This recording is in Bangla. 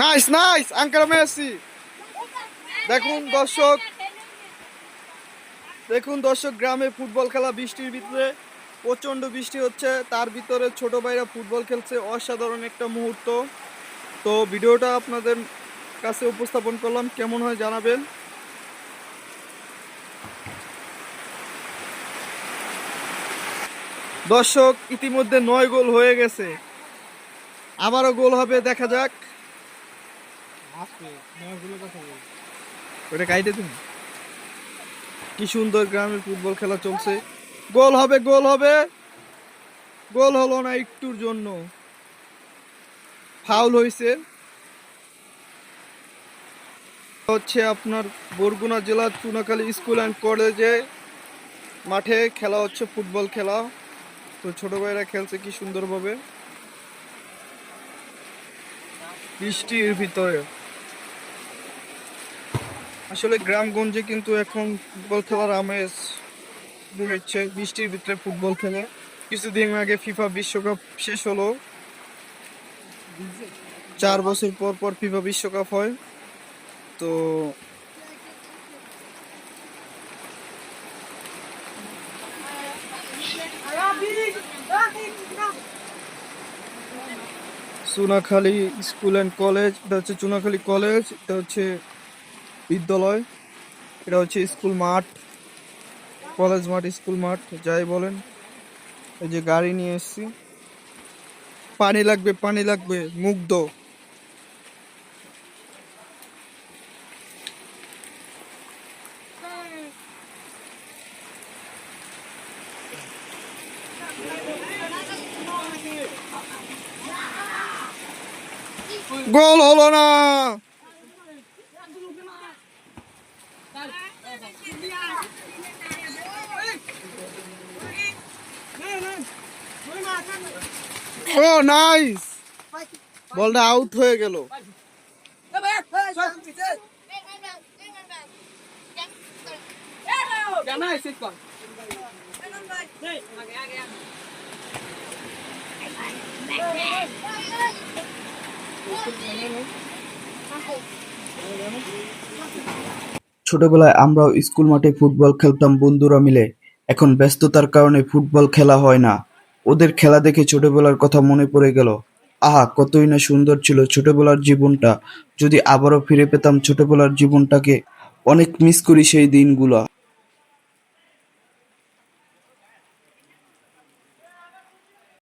Nice nice uncle Messi. দেখুন দর্শক, গ্রামে ফুটবল খেলা বৃষ্টির ভিতরে, প্রচন্ড বৃষ্টি হচ্ছে, তার ভিতরে ছোট ভাইরা ফুটবল খেলছে, অসাধারণ একটা মুহূর্ত। তো ভিডিওটা আপনাদের কাছে উপস্থাপন করলাম, কেমন হয় জানাবেন। দর্শক, ইতিমধ্যে 9 গোল হয়ে গেছে, আবারও গোল হবে, দেখা যাক। ওটা কাইটে তুমি, কি সুন্দর গ্রামে ফুটবল খেলা চলছে। গোল হবে, গোল হবে, গোল হলো না, একটুর জন্য ফাউল হয়েছে। হচ্ছে আপনার বরগুনা জেলার চুনাখালী স্কুল অ্যান্ড কলেজে মাঠে খেলা হচ্ছে ফুটবল খেলা। তো ছোট ভাইরা খেলছে কি সুন্দরভাবে বৃষ্টির ভিতরে। আসলে গ্রামগঞ্জে কিন্তু এখন ফুটবল খেলার আমেজ হচ্ছে, বৃষ্টির ভিতরে ফুটবল খেলে। কিছুদিন আগে ফিফা বিশ্বকাপ শেষ হলো, 4 বছর পর পর ফিফা বিশ্বকাপ হয়। তো চুনাখালী স্কুল অ্যান্ড কলেজ, এটা হচ্ছে চুনাখালী কলেজ, এটা হচ্ছে বিদ্যালয়, এটা হচ্ছে স্কুল মাঠ, কলেজ মাঠ, স্কুল মাঠ যাই বলেন। এই যে গাড়ি নিয়ে এসেছি, পানি লাগবে, পানি লাগবে, মুগ্ধ। গোল হলো না। ও নাইস, বলটা আউট হয়ে গেল। ছোটবেলায় আমরাও স্কুল মাঠে ফুটবল খেলতাম বন্ধুরা মিলে। এখন ব্যস্ততার কারণে ফুটবল খেলা হয় না। ওদের খেলা দেখে ছোটবেলার কথা মনে পড়ে গেল। আহা, কতই না সুন্দর ছিল ছোটবেলার জীবনটা। যদি আবারও ফিরে পেতাম ছোটবেলার জীবনটাকে, অনেক মিস করি সেই দিনগুলা।